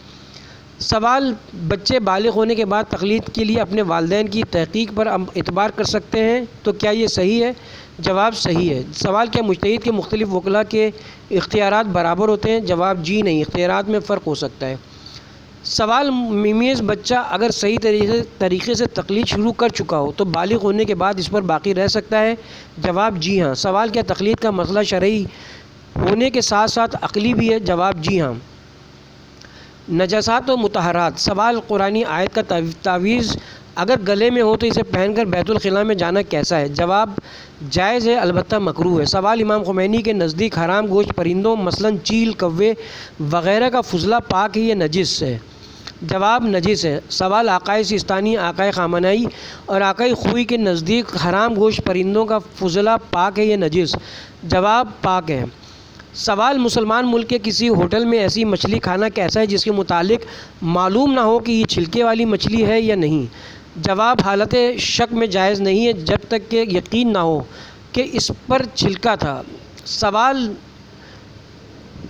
سوال: بچے بالغ ہونے کے بعد تقلید کے لیے اپنے والدین کی تحقیق پر اعتبار کر سکتے ہیں تو کیا یہ صحیح ہے؟ جواب: صحیح ہے۔ سوال: کیا مجتہد کے مختلف وکلاء کے اختیارات برابر ہوتے ہیں؟ جواب: جی نہیں، اختیارات میں فرق ہو سکتا ہے۔ سوال: ممیز بچہ اگر صحیح طریقے سے تقلید شروع کر چکا ہو تو بالغ ہونے کے بعد اس پر باقی رہ سکتا ہے؟ جواب: جی ہاں۔ سوال: کیا تقلید کا مسئلہ شرعی ہونے کے ساتھ ساتھ عقلی بھی ہے؟ جواب: جی ہاں۔ نجاسات و مطہرات۔ سوال: قرآنی آیت کا تعویذ اگر گلے میں ہو تو اسے پہن کر بیت الخلاء میں جانا کیسا ہے؟ جواب: جائز ہے، البتہ مکروہ ہے۔ سوال: امام خمینی کے نزدیک حرام گوشت پرندوں مثلاً چیل، کوے وغیرہ کا فضلہ پاک ہے یا نجس ہے؟ جواب: نجس ہے۔ سوال: آقا سستانی، آقا خامنائی اور آقا خوئی کے نزدیک حرام گوشت پرندوں کا فضلہ پاک ہے یا نجس؟ جواب: پاک ہے۔ سوال: مسلمان ملک کے کسی ہوٹل میں ایسی مچھلی کھانا کیسا ہے جس کے متعلق معلوم نہ ہو کہ یہ چھلکے والی مچھلی ہے یا نہیں؟ جواب: حالت شک میں جائز نہیں ہے جب تک کہ یقین نہ ہو کہ اس پر چھلکا تھا۔ سوال: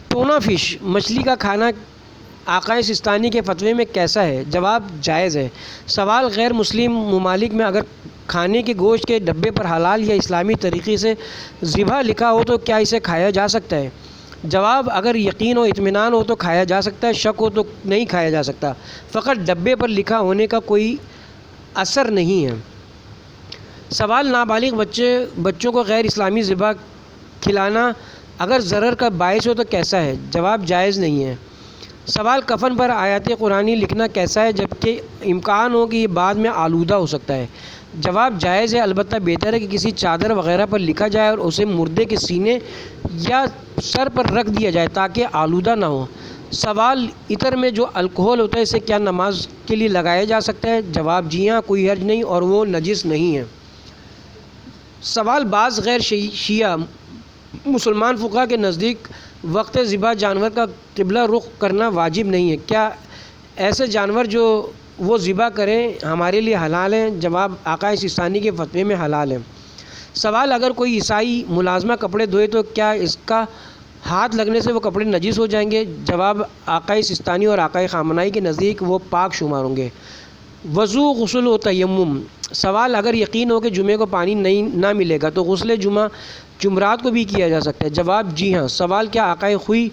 ٹونا فش مچھلی کا کھانا آقائے سستانی کے فتوے میں کیسا ہے؟ جواب: جائز ہے۔ سوال: غیر مسلم ممالک میں اگر کھانے کے گوشت کے ڈبے پر حلال یا اسلامی طریقے سے ذبح لکھا ہو تو کیا اسے کھایا جا سکتا ہے؟ جواب: اگر یقین و اطمینان ہو تو کھایا جا سکتا ہے، شک ہو تو نہیں کھایا جا سکتا، فقط ڈبے پر لکھا ہونے کا کوئی اثر نہیں ہے۔ سوال: نابالغ بچوں کو غیر اسلامی ذبح کھلانا اگر ضرر کا باعث ہو تو کیسا ہے؟ جواب: جائز نہیں ہے۔ سوال: کفن پر آیات قرآنی لکھنا کیسا ہے جبکہ امکان ہو کہ یہ بعد میں آلودہ ہو سکتا ہے؟ جواب: جائز ہے، البتہ بہتر ہے کہ کسی چادر وغیرہ پر لکھا جائے اور اسے مردے کے سینے یا سر پر رکھ دیا جائے تاکہ آلودہ نہ ہو۔ سوال: عطر میں جو الکحل ہوتا ہے اسے کیا نماز کے لیے لگایا جا سکتا ہے؟ جواب: جی ہاں، کوئی حرج نہیں اور وہ نجس نہیں ہے۔ سوال: بعض غیر شیعہ مسلمان فقہا کے نزدیک وقت ذبح جانور کا قبلہ رخ کرنا واجب نہیں ہے، کیا ایسے جانور جو وہ ذبح کریں ہمارے لیے حلال ہیں؟ جواب: آقائے سستانی کے فتوے میں حلال ہے۔ سوال: اگر کوئی عیسائی ملازمہ کپڑے دھوئے تو کیا اس کا ہاتھ لگنے سے وہ کپڑے نجس ہو جائیں گے؟ جواب: آقائے سستانی اور آقائے خامنہئی کے نزدیک وہ پاک شمار ہوں گے۔ وضو، غسل و تیمم۔ سوال: اگر یقین ہو کہ جمعے کو پانی نہ ملے گا تو غسل جمعہ جمعرات کو بھی کیا جا سکتا ہے؟ جواب: جی ہاں۔ سوال: کیا عقائے خوئی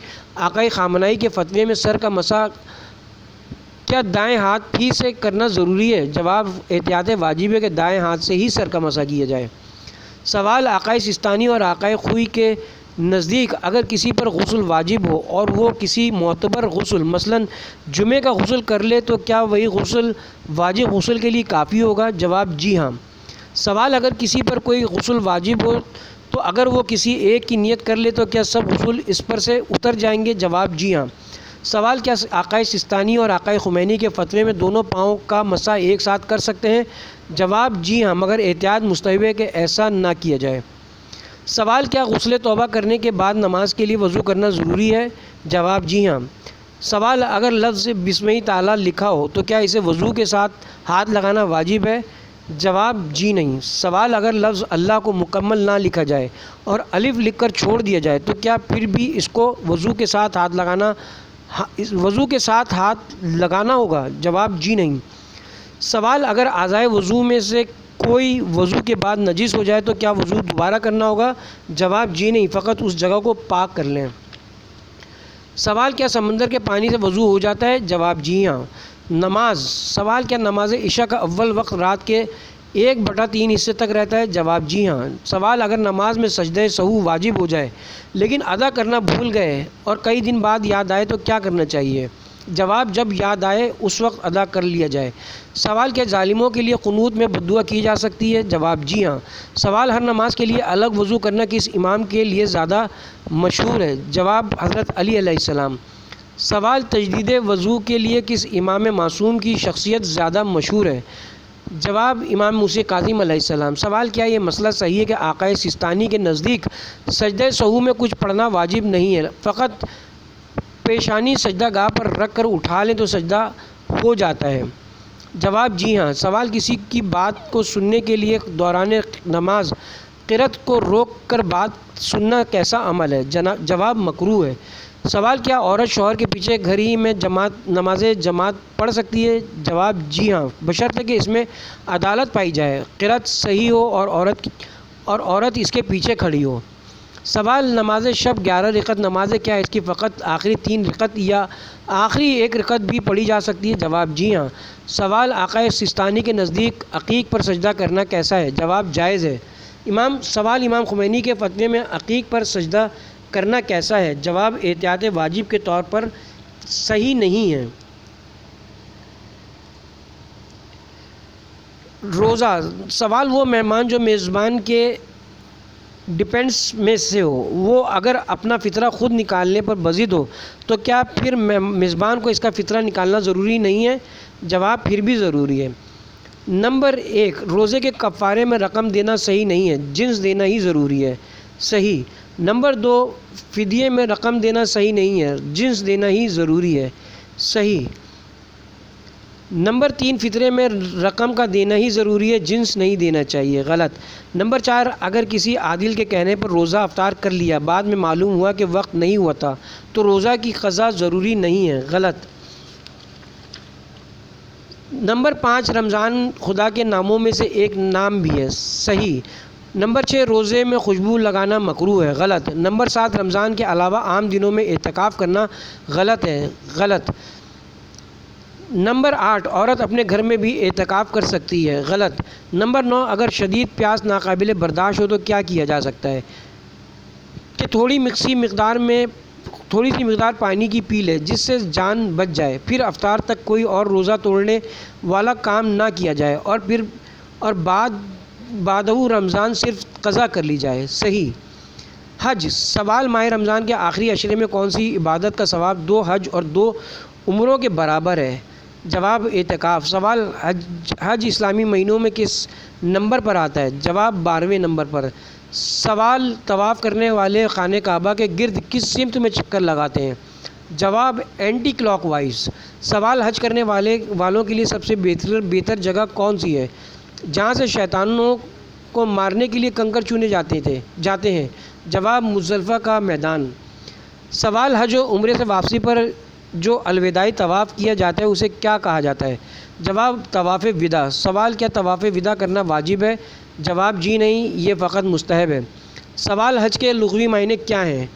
آقائے خامنہئی کے فتوے میں سر کا مسح کیا دائیں ہاتھ ہی سے کرنا ضروری ہے؟ جواب: احتیاط واجب ہے کہ دائیں ہاتھ سے ہی سر کا مسح کیا جائے۔ سوال: آقائے سستانی اور آقائے خوئی کے نزدیک اگر کسی پر غسل واجب ہو اور وہ کسی معتبر غسل مثلاً جمعے کا غسل کر لے تو کیا وہی غسل واجب غسل کے لیے کافی ہوگا؟ جواب: جی ہاں۔ سوال: اگر کسی پر کوئی غسل واجب ہو تو اگر وہ کسی ایک کی نیت کر لے تو کیا سب غسل اس پر سے اتر جائیں گے؟ جواب: جی ہاں۔ سوال: کیا آقائے سستانی اور آقائے خمینی کے فتوے میں دونوں پاؤں کا مسح ایک ساتھ کر سکتے ہیں؟ جواب: جی ہاں، مگر احتیاط مستحب ہے کہ ایسا نہ کیا جائے۔ سوال: کیا غسل توبہ کرنے کے بعد نماز کے لیے وضو کرنا ضروری ہے؟ جواب: جی ہاں۔ سوال: اگر لفظ بسم تعالیٰ لکھا ہو تو کیا اسے وضو کے ساتھ ہاتھ لگانا واجب ہے؟ جواب: جی نہیں۔ سوال: اگر لفظ اللہ کو مکمل نہ لکھا جائے اور الف لکھ کر چھوڑ دیا جائے تو کیا پھر بھی اس کو وضو کے ساتھ ہاتھ لگانا ہوگا؟ جواب: جی نہیں۔ سوال: اگر اعضائے وضو میں سے کوئی وضو کے بعد نجس ہو جائے تو کیا وضو دوبارہ کرنا ہوگا؟ جواب: جی نہیں، فقط اس جگہ کو پاک کر لیں۔ سوال: کیا سمندر کے پانی سے وضو ہو جاتا ہے؟ جواب: جی ہاں۔ نماز۔ سوال: کیا نماز عشاء کا اول وقت رات کے 1/3 حصے تک رہتا ہے؟ جواب: جی ہاں۔ سوال: اگر نماز میں سجدہ سہو واجب ہو جائے لیکن ادا کرنا بھول گئے اور کئی دن بعد یاد آئے تو کیا کرنا چاہیے؟ جواب: جب یاد آئے اس وقت ادا کر لیا جائے۔ سوال: کیا ظالموں کے لیے قنوت میں بد دعا کی جا سکتی ہے؟ جواب: جی ہاں۔ سوال: ہر نماز کے لیے الگ وضو کرنا کس امام کے لیے زیادہ مشہور ہے؟ جواب: حضرت علی علیہ السلام۔ سوال: تجدید وضو کے لیے کس امام معصوم کی شخصیت زیادہ مشہور ہے؟ جواب: امام موسی کاظم علیہ السلام۔ سوال: کیا یہ مسئلہ صحیح ہے کہ آقائے سستانی کے نزدیک سجدہ سہو میں کچھ پڑھنا واجب نہیں ہے، فقط پیشانی سجدہ گاہ پر رکھ کر اٹھا لیں تو سجدہ ہو جاتا ہے؟ جواب: جی ہاں۔ سوال: کسی کی بات کو سننے کے لیے دوران نماز قرأت کو روک کر بات سننا کیسا عمل ہے؟ جواب: مکروہ ہے۔ سوال: کیا عورت شوہر کے پیچھے گھر ہی میں نماز جماعت پڑھ سکتی ہے؟ جواب: جی ہاں، بشرطے کہ اس میں عدالت پائی جائے، قرأت صحیح ہو اور عورت اس کے پیچھے کھڑی ہو۔ سوال: نماز شب 11 رکعت نماز ہے، کیا اس کی فقط آخری 3 رکعت یا آخری 1 رکعت بھی پڑھی جا سکتی ہے؟ جواب: جی ہاں۔ سوال: آقائے سستانی کے نزدیک عقیق پر سجدہ کرنا کیسا ہے؟ جواب: جائز ہے۔ سوال: امام خمینی کے فتوے میں عقیق پر سجدہ کرنا کیسا ہے؟ جواب: احتیاط واجب کے طور پر صحیح نہیں ہے۔ روزہ۔ سوال: وہ مہمان جو میزبان کے ڈپینڈس میں سے ہو وہ اگر اپنا فطرہ خود نکالنے پر بضد ہو تو کیا پھر میزبان کو اس کا فطرہ نکالنا ضروری نہیں ہے؟ جواب: پھر بھی ضروری ہے۔ نمبر 1، روزے کے کفارے میں رقم دینا صحیح نہیں ہے، جنس دینا ہی ضروری ہے۔ صحیح۔ نمبر 2، فدیے میں رقم دینا صحیح نہیں ہے، جنس دینا ہی ضروری ہے، صحیح۔ نمبر 3، فطرے میں رقم کا دینا ہی ضروری ہے، جنس نہیں دینا چاہیے، غلط۔ نمبر 4، اگر کسی عادل کے کہنے پر روزہ افطار کر لیا، بعد میں معلوم ہوا کہ وقت نہیں ہوا تھا، تو روزہ کی قضا ضروری نہیں ہے، غلط۔ نمبر 5، رمضان خدا کے ناموں میں سے ایک نام بھی ہے، صحیح۔ نمبر 6، روزے میں خوشبو لگانا مکروہ ہے، غلط۔ نمبر 7، رمضان کے علاوہ عام دنوں میں اعتکاف کرنا غلط ہے، غلط۔ نمبر 8، عورت اپنے گھر میں بھی اعتکاف کر سکتی ہے، غلط۔ نمبر 9، اگر شدید پیاس ناقابل برداشت ہو تو کیا کیا جا سکتا ہے؟ کہ تھوڑی سی مقدار پانی کی پی لے جس سے جان بچ جائے، پھر افطار تک کوئی اور روزہ توڑنے والا کام نہ کیا جائے، اور بعدہ رمضان صرف قضا کر لی جائے، صحیح۔ حج، سوال، ماہ رمضان کے آخری عشرے میں کون سی عبادت کا ثواب 2 حج اور 2 عمروں کے برابر ہے؟ جواب، اعتکاف۔ سوال، حج اسلامی مہینوں میں کس نمبر پر آتا ہے؟ جواب، 12ویں نمبر پر۔ سوال، طواف کرنے والے خانہ کعبہ کے گرد کس سمت میں چکر لگاتے ہیں؟ جواب، اینٹی کلاک وائز۔ سوال، حج کرنے والوں کے لیے سب سے بہتر جگہ کون سی ہے جہاں سے شیطانوں کو مارنے کے لیے کنکر چنے جاتے ہیں؟ جواب، مزدلفہ کا میدان۔ سوال، حج و عمرے سے واپسی پر جو الوداعی طواف کیا جاتا ہے اسے کیا کہا جاتا ہے؟ جواب، طواف وداع۔ سوال، کیا طواف وداع کرنا واجب ہے؟ جواب، جی نہیں، یہ فقط مستحب ہے۔ سوال، حج کے لغوی معنی کیا ہیں؟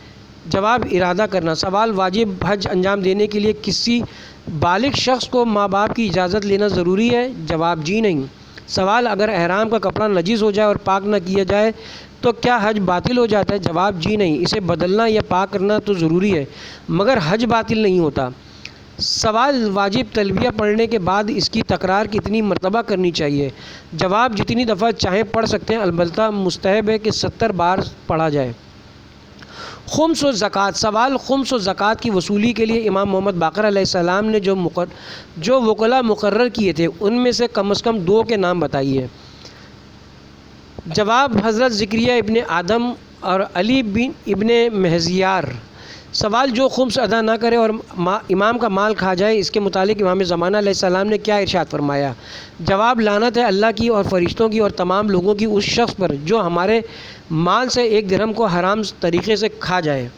جواب، ارادہ کرنا۔ سوال، واجب حج انجام دینے کے لیے کسی بالغ شخص کو ماں باپ کی اجازت لینا ضروری ہے؟ جواب، جی نہیں۔ سوال، اگر احرام کا کپڑا نجس ہو جائے اور پاک نہ کیا جائے تو کیا حج باطل ہو جاتا ہے؟ جواب، جی نہیں، اسے بدلنا یا پاک کرنا تو ضروری ہے مگر حج باطل نہیں ہوتا۔ سوال، واجب تلبیہ پڑھنے کے بعد اس کی تکرار کتنی مرتبہ کرنی چاہیے؟ جواب، جتنی دفعہ چاہیں پڑھ سکتے ہیں، البتہ مستحب ہے کہ 70 بار پڑھا جائے۔ خمس و زکوٰۃ۔ سوال، خمس و زکوٰۃ کی وصولی کے لیے امام محمد باقر علیہ السلام نے جو وکلاء مقرر کیے تھے ان میں سے کم از کم 2 کے نام بتائیے۔ جواب، حضرت زکریا ابن آدم اور علی ابن مہزیار۔ سوال، جو خمس ادا نہ کرے اور امام کا مال کھا جائے، اس کے متعلق امام زمانہ علیہ السلام نے کیا ارشاد فرمایا؟ جواب، لعنت ہے اللہ کی اور فرشتوں کی اور تمام لوگوں کی اس شخص پر جو ہمارے مال سے 1 درہم کو حرام طریقے سے کھا جائے۔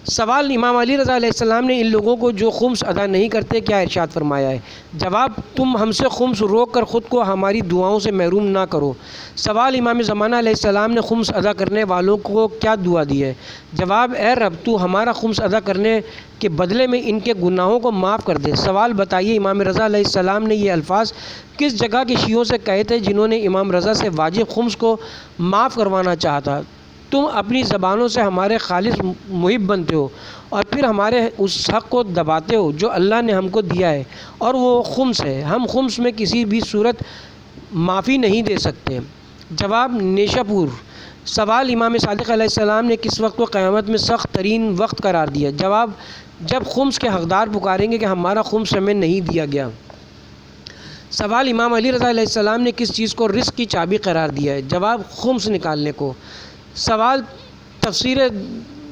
سوال، امام علی رضا علیہ السلام نے ان لوگوں کو جو خمس ادا نہیں کرتے کیا ارشاد فرمایا ہے؟ جواب، تم ہم سے خمس روک کر خود کو ہماری دعاؤں سے محروم نہ کرو۔ سوال، امام زمانہ علیہ السلام نے خمس ادا کرنے والوں کو کیا دعا دی ہے؟ جواب، اے رب تو ہمارا خمس ادا کرنے کے بدلے میں ان کے گناہوں کو معاف کر دے۔ سوال، بتائیے امام رضا علیہ السلام نے یہ الفاظ کس جگہ کے شیعوں سے کہے تھے جنہوں نے امام رضا سے واجب خمس کو معاف کروانا چاہا تھا؟ تم اپنی زبانوں سے ہمارے خالص محب بنتے ہو اور پھر ہمارے اس حق کو دباتے ہو جو اللہ نے ہم کو دیا ہے اور وہ خمس ہے۔ ہم خمس میں کسی بھی صورت معافی نہیں دے سکتے۔ جواب، نیشا پور۔ سوال، امام صادق علیہ السلام نے کس وقت کو قیامت میں سخت ترین وقت قرار دیا؟ جواب، جب خمس کے حقدار پکاریں گے کہ ہمارا خمس ہمیں نہیں دیا گیا۔ سوال، امام علی رضا علیہ السلام نے کس چیز کو رزق کی چابی قرار دیا ہے؟ جواب، خمس نکالنے کو۔ سوال، تفسیر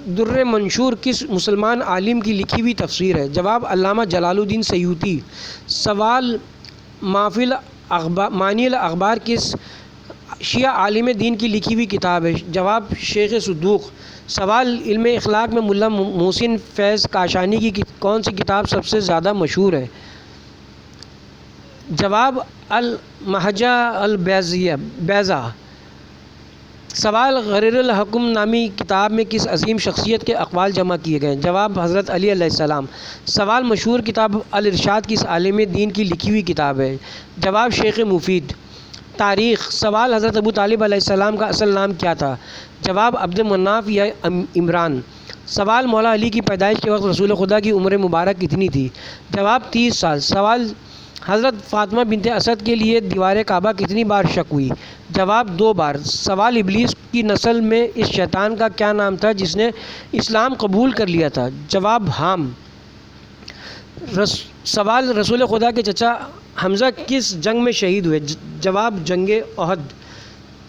در منشور کس مسلمان عالم کی لکھی ہوئی تفسیر ہے؟ جواب، علامہ جلال الدین سیوطی۔ سوال، معنی الاخبار کس شیعہ عالم دین کی لکھی ہوئی کتاب ہے؟ جواب، شیخ صدوق۔ سوال، علم اخلاق میں ملا محسن فیض کاشانی کی کون سی کتاب سب سے زیادہ مشہور ہے؟ جواب، المحجہ البیضاء۔ سوال، غریر الحکم نامی کتاب میں کس عظیم شخصیت کے اقوال جمع کیے گئے ہیں؟ جواب، حضرت علی علیہ السلام۔ سوال، مشہور کتاب الارشاد کس عالم دین کی لکھی ہوئی کتاب ہے؟ جواب، شیخ مفید۔ تاریخ۔ سوال، حضرت ابو طالب علیہ السلام کا اصل نام کیا تھا؟ جواب، عبد مناف یا عمران۔ سوال، مولا علی کی پیدائش کے وقت رسول خدا کی عمر مبارک کتنی تھی؟ جواب، 30 سال۔ سوال، حضرت فاطمہ بنت اسد کے لیے دیوار کعبہ کتنی بار شق ہوئی؟ جواب، 2 بار۔ سوال، ابلیس کی نسل میں اس شیطان کا کیا نام تھا جس نے اسلام قبول کر لیا تھا؟ جواب، حام۔ سوال، رسول خدا کے چچا حمزہ کس جنگ میں شہید ہوئے؟ جواب، جنگ احد۔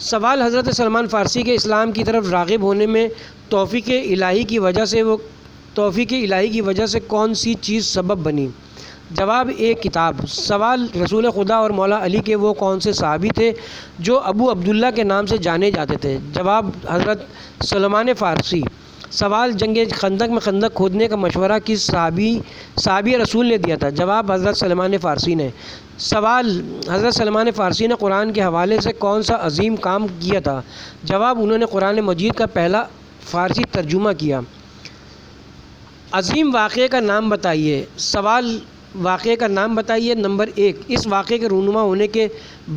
سوال حضرت سلمان فارسی کے اسلام کی طرف راغب ہونے میں توفیق الہی کی وجہ سے کون سی چیز سبب بنی؟ جواب، ایک کتاب۔ سوال، رسول خدا اور مولا علی کے وہ کون سے صحابی تھے جو ابو عبداللہ کے نام سے جانے جاتے تھے؟ جواب، حضرت سلمان فارسی۔ سوال، جنگ خندق میں خندق کھودنے کا مشورہ کس صحابی رسول نے دیا تھا؟ جواب، حضرت سلمان فارسی نے۔ سوال، حضرت سلمان فارسی نے قرآن کے حوالے سے کون سا عظیم کام کیا تھا؟ جواب، انہوں نے قرآن مجید کا پہلا فارسی ترجمہ کیا۔ عظیم واقعے کا نام بتائیے۔ سوال، واقعے کا نام بتائیے۔ نمبر 1، اس واقعے کے رونما ہونے کے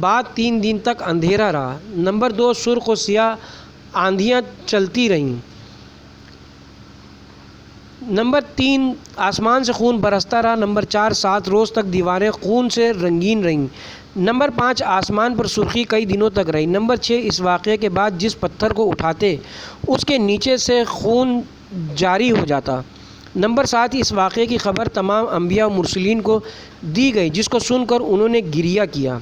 بعد 3 دن تک اندھیرا رہا۔ نمبر 2، سرخ و سیاہ آندھیاں چلتی رہیں۔ نمبر 3، آسمان سے خون برستا رہا۔ نمبر 4، 7 روز تک دیواریں خون سے رنگین رہیں۔ نمبر 5، آسمان پر سرخی کئی دنوں تک رہی۔ نمبر 6، اس واقعے کے بعد جس پتھر کو اٹھاتے اس کے نیچے سے خون جاری ہو جاتا۔ نمبر 7، اس واقعے کی خبر تمام انبیاء و مرسلین کو دی گئی جس کو سن کر انہوں نے گریہ کیا۔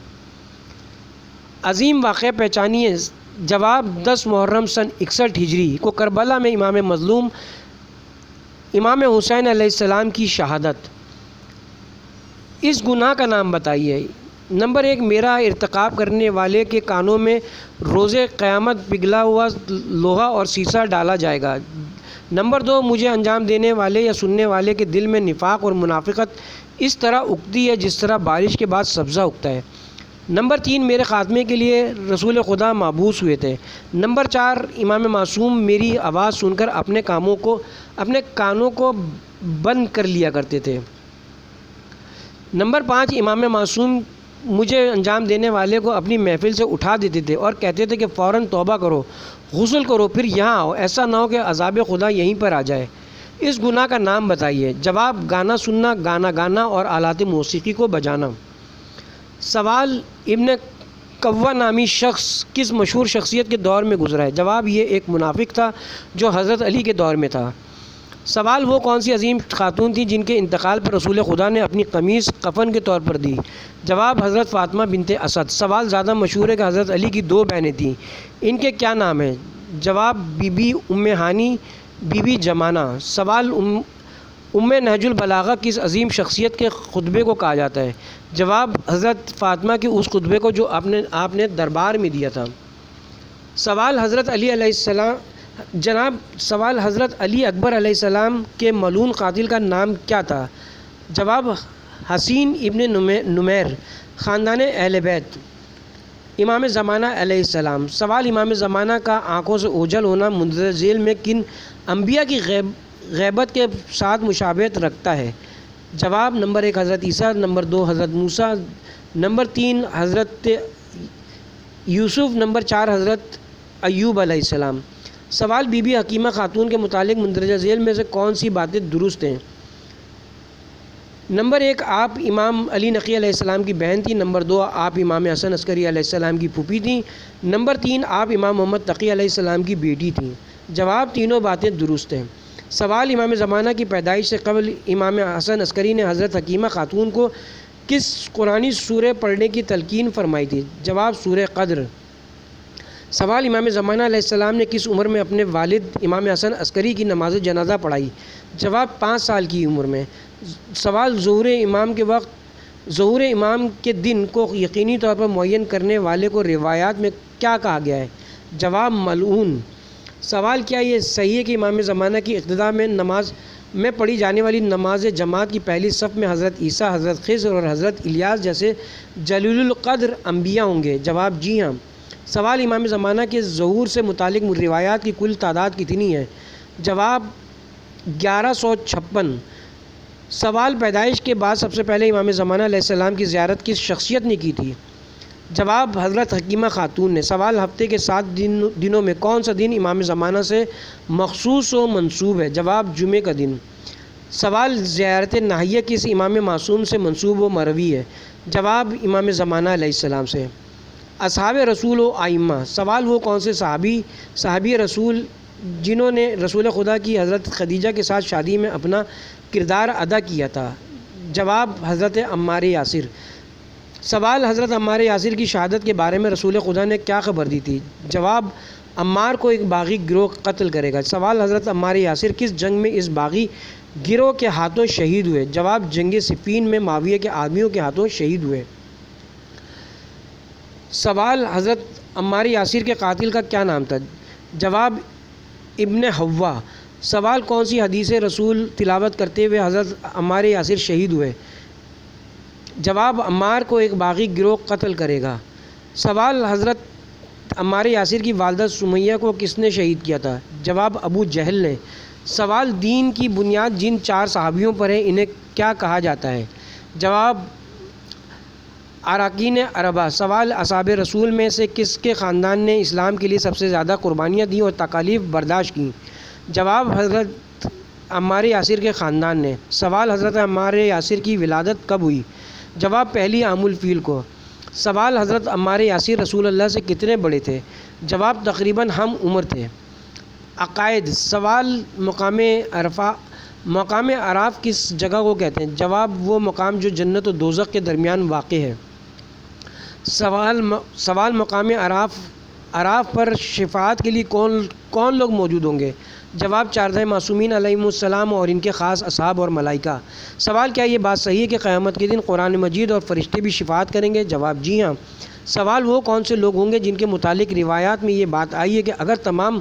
عظیم واقعہ پہچانیے۔ جواب، 10 محرم سن 61 ہجری کو کربلا میں امام مظلوم امام حسین علیہ السلام کی شہادت۔ اس گناہ کا نام بتائیے۔ نمبر 1، میرا ارتکاب کرنے والے کے کانوں میں روز قیامت پگھلا ہوا لوہا اور سیسہ ڈالا جائے گا۔ نمبر 2، مجھے انجام دینے والے یا سننے والے کے دل میں نفاق اور منافقت اس طرح اگتی ہے جس طرح بارش کے بعد سبزہ اگتا ہے۔ نمبر 3، میرے خاتمے کے لیے رسول خدا مبعوث ہوئے تھے۔ نمبر 4، امام معصوم میری آواز سن کر اپنے کانوں کو بند کر لیا کرتے تھے۔ نمبر 5، امام معصوم مجھے انجام دینے والے کو اپنی محفل سے اٹھا دیتے تھے اور کہتے تھے کہ فوراً توبہ کرو، غسل کرو، پھر یہاں آؤ، ایسا نہ ہو کہ عذاب خدا یہیں پر آ جائے۔ اس گناہ کا نام بتائیے۔ جواب، گانا سننا، گانا گانا اور آلات موسیقی کو بجانا۔ سوال، ابن قوہ نامی شخص کس مشہور شخصیت کے دور میں گزرا ہے؟ جواب، یہ ایک منافق تھا جو حضرت علی کے دور میں تھا۔ سوال، وہ کون سی عظیم خاتون تھی جن کے انتقال پر رسول خدا نے اپنی قمیص کفن کے طور پر دی؟ جواب، حضرت فاطمہ بنت اسد۔ سوال، زیادہ مشہور ہے کہ حضرت علی کی 2 بہنیں تھیں، ان کے کیا نام ہیں؟ جواب، بی بی ام ہانی، بی بی جمانہ۔ سوال، ام نہج البلاغہ کس عظیم شخصیت کے خطبے کو کہا جاتا ہے؟ جواب، حضرت فاطمہ کے اس خطبے کو جو آپ نے دربار میں دیا تھا۔ سوال، حضرت علی علیہ السلام سوال، حضرت علی اکبر علیہ السلام کے ملعون قاتل کا نام کیا تھا؟ جواب، حسین ابن نمیر، خاندان اہل بیت، امام زمانہ علیہ السلام۔ سوال، امام زمانہ کا آنکھوں سے اوجھل ہونا مندرجہ ذیل میں کن انبیاء کی غیبت کے ساتھ مشابہت رکھتا ہے؟ جواب، نمبر 1، حضرت عیسیٰ۔ نمبر 2، حضرت موسیٰ۔ نمبر 3، حضرت یوسف۔ نمبر 4، حضرت ایوب علیہ السلام۔ سوال، بی بی حکیمہ خاتون کے متعلق مندرجہ ذیل میں سے کون سی باتیں درست ہیں؟ نمبر 1، آپ امام علی نقی علیہ السلام کی بہن تھیں۔ نمبر 2، آپ امام حسن عسکری علیہ السلام کی پھوپھی تھیں۔ نمبر 3، آپ امام محمد تقی علیہ السلام کی بیٹی تھیں۔ جواب، تینوں باتیں درست ہیں۔ سوال، امام زمانہ کی پیدائش سے قبل امام حسن عسکری نے حضرت حکیمہ خاتون کو کس قرآنی سورہ پڑھنے کی تلقین فرمائی تھی؟ جواب، سورہ قدر۔ سوال، امام زمانہ علیہ السلام نے کس عمر میں اپنے والد امام حسن عسکری کی نماز جنازہ پڑھائی؟ جواب، 5 سال کی عمر میں۔ سوال، ظہور امام کے دن کو یقینی طور پر معین کرنے والے کو روایات میں کیا کہا گیا ہے؟ جواب، ملعون۔ سوال، کیا یہ صحیح ہے کہ امام زمانہ کی ابتدا میں نماز میں پڑھی جانے والی نماز جماعت کی پہلی صف میں حضرت عیسیٰ، حضرت خضر اور حضرت الیاس جیسے جلیل القدر انبیاء ہوں گے؟ جواب، جی ہاں۔ سوال، امام زمانہ کے ظہور سے متعلق روایات کی کل تعداد کتنی ہے؟ جواب، 1156۔ سوال، پیدائش کے بعد سب سے پہلے امام زمانہ علیہ السلام کی زیارت کس شخصیت نے کی تھی؟ جواب، حضرت حکیمہ خاتون نے۔ سوال، ہفتے کے 7 دنوں میں کون سا دن امام زمانہ سے مخصوص و منسوب ہے؟ جواب، جمعے کا دن۔ سوال، زیارت ناہیہ کس امام معصوم سے منسوب و مروی ہے؟ جواب، امام زمانہ علیہ السلام سے۔ اصحاب رسول و ائمہ۔ سوال، وہ کون سے صحابی رسول جنہوں نے رسول خدا کی حضرت خدیجہ کے ساتھ شادی میں اپنا کردار ادا کیا تھا؟ جواب، حضرت عمار یاسر۔ سوال: حضرت عمار یاسر کی شہادت کے بارے میں رسول خدا نے کیا خبر دی تھی؟ جواب: عمار کو ایک باغی گروہ قتل کرے گا۔ سوال: حضرت عمار یاسر کس جنگ میں اس باغی گروہ کے ہاتھوں شہید ہوئے؟ جواب: جنگ صفین میں معاویہ کے آدمیوں کے ہاتھوں شہید ہوئے۔ سوال: حضرت عمار یاسر کے قاتل کا کیا نام تھا؟ جواب: ابن حوا۔ سوال: کون سی حدیث رسول تلاوت کرتے ہوئے حضرت عمار یاسر شہید ہوئے؟ جواب: عمار کو ایک باغی گروہ قتل کرے گا۔ سوال: حضرت عمار یاسر کی والدہ سمیہ کو کس نے شہید کیا تھا؟ جواب: ابو جہل نے۔ سوال: دین کی بنیاد جن 4 صحابیوں پر ہے انہیں کیا کہا جاتا ہے؟ جواب: اراکین اربعہ۔ سوال: اصحاب رسول میں سے کس کے خاندان نے اسلام کے لیے سب سے زیادہ قربانیاں دیں اور تکالیف برداشت کیں؟ جواب: حضرت عمار یاسر کے خاندان نے۔ سوال: حضرت عمار یاسر کی ولادت کب ہوئی؟ جواب: پہلی عام الفیل کو۔ سوال: حضرت عمار یاسر رسول اللہ سے کتنے بڑے تھے؟ جواب: تقریباً ہم عمر تھے۔ عقائد۔ سوال: مقام عراف کس جگہ کو کہتے ہیں؟ جواب: وہ مقام جو جنت و دوزخ کے درمیان واقع ہے۔ سوال: مقام عراف پر شفاعت کے لیے کون لوگ موجود ہوں گے؟ جواب: 14 معصومین علیہم السلام اور ان کے خاص اصحاب اور ملائکہ۔ سوال: کیا یہ بات صحیح ہے کہ قیامت کے دن قرآن مجید اور فرشتے بھی شفاعت کریں گے؟ جواب: جی ہاں۔ سوال: وہ کون سے لوگ ہوں گے جن کے متعلق روایات میں یہ بات آئی ہے کہ اگر تمام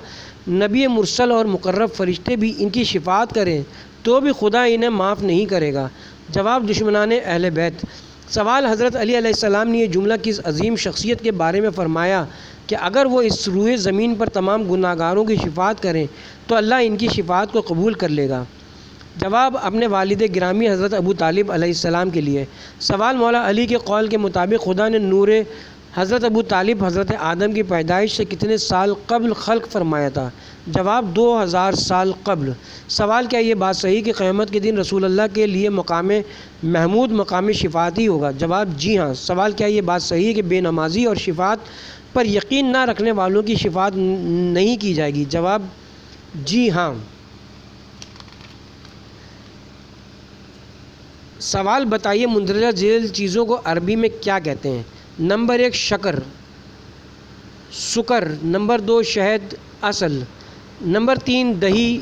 نبی مرسل اور مقرب فرشتے بھی ان کی شفاعت کریں تو بھی خدا انہیں معاف نہیں کرے گا؟ جواب: دشمنان اہل بیت۔ سوال: حضرت علی علیہ السلام نے یہ جملہ کس عظیم شخصیت کے بارے میں فرمایا کہ اگر وہ اس روئے زمین پر تمام گناہگاروں کی شفاعت کریں تو اللہ ان کی شفاعت کو قبول کر لے گا؟ جواب: اپنے والد گرامی حضرت ابو طالب علیہ السلام کے لیے۔ سوال: مولا علی کے قول کے مطابق خدا نے نور حضرت ابو طالب حضرت آدم کی پیدائش سے کتنے سال قبل خلق فرمایا تھا؟ جواب: 2000 سال قبل۔ سوال: کیا یہ بات صحیح کہ قیامت کے دن رسول اللہ کے لیے مقام محمود مقام شفاعتی ہوگا؟ جواب: جی ہاں۔ سوال: کیا یہ بات صحیح ہے کہ بے نمازی اور شفاعت پر یقین نہ رکھنے والوں کی شفاعت نہیں کی جائے گی؟ جواب: جی ہاں۔ سوال: بتائیے مندرجہ ذیل چیزوں کو عربی میں کیا کہتے ہیں؟ نمبر 1 شکر سکر، نمبر 2 شہد عسل، نمبر 3 دہی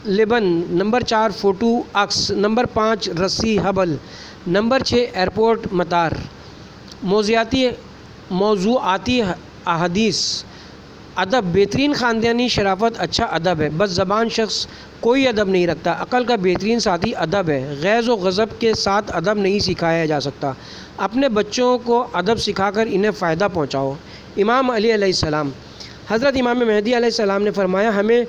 لبن، نمبر 4 فوٹو عکس، نمبر 5 رسی حبل، نمبر 6 ایئرپورٹ مطار۔ موضوعاتی احادیث۔ ادب: بہترین خاندانی شرافت اچھا ادب ہے، بد زبان شخص کوئی ادب نہیں رکھتا۔ عقل کا بہترین ساتھی ادب ہے، غیظ و غضب کے ساتھ ادب نہیں سکھایا جا سکتا۔ اپنے بچوں کو ادب سکھا کر انہیں فائدہ پہنچاؤ۔ امام علی علیہ السلام۔ حضرت امام مہدی علیہ السلام نے فرمایا، ہمیں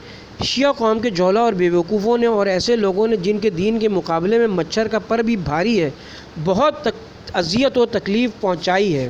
شیعہ قوم کے جولا اور بیوقوفوں نے اور ایسے لوگوں نے جن کے دین کے مقابلے میں مچھر کا پر بھی بھاری ہے بہت اذیت و تکلیف پہنچائی ہے۔